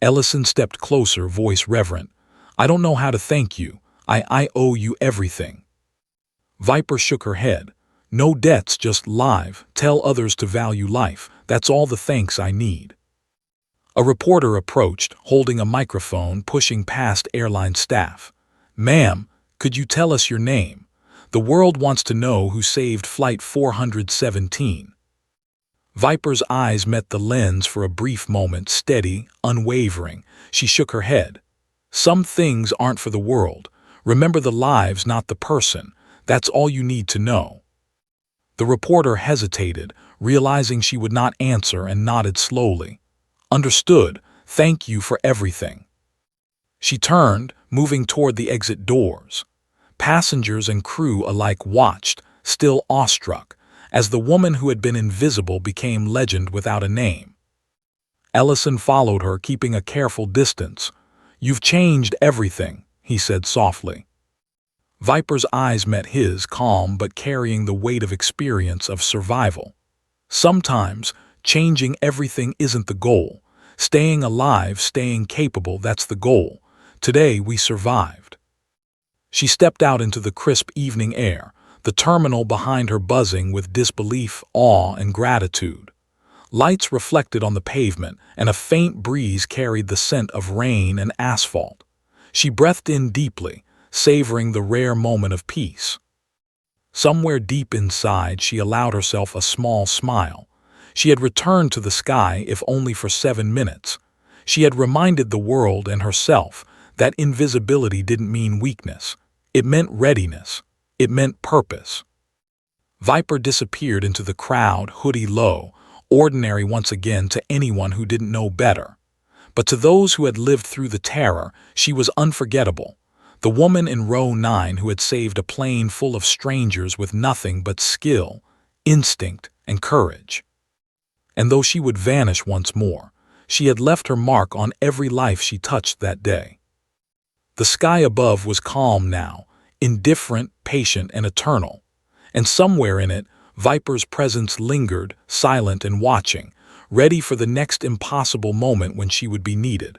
Ellison stepped closer, voice reverent. I don't know how to thank you. I owe you everything. Viper shook her head. No debts, just live. Tell others to value life. That's all the thanks I need. A reporter approached, holding a microphone, pushing past airline staff. Ma'am, could you tell us your name? The world wants to know who saved Flight 417. Viper's eyes met the lens for a brief moment, steady, unwavering. She shook her head. Some things aren't for the world. Remember the lives, not the person. That's all you need to know. The reporter hesitated, realizing she would not answer, and nodded slowly. Understood. Thank you for everything. She turned, moving toward the exit doors. Passengers and crew alike watched, still awestruck, as the woman who had been invisible became legend without a name. Ellison followed her, keeping a careful distance. You've changed everything, he said softly. Viper's eyes met his, calm but carrying the weight of experience of survival. Sometimes, changing everything isn't the goal. Staying alive, staying capable, that's the goal. Today we survived. She stepped out into the crisp evening air, the terminal behind her buzzing with disbelief, awe, and gratitude. Lights reflected on the pavement, and a faint breeze carried the scent of rain and asphalt. She breathed in deeply, savoring the rare moment of peace. Somewhere deep inside, she allowed herself a small smile. She had returned to the sky, if only for 7 minutes. She had reminded the world and herself that invisibility didn't mean weakness. It meant readiness. It meant purpose. Viper disappeared into the crowd, hoodie low, ordinary once again to anyone who didn't know better. But to those who had lived through the terror, she was unforgettable. The woman in row 9 who had saved a plane full of strangers with nothing but skill, instinct, and courage. And though she would vanish once more, she had left her mark on every life she touched that day. The sky above was calm now, indifferent, patient, and eternal. And somewhere in it, Viper's presence lingered, silent and watching, ready for the next impossible moment when she would be needed.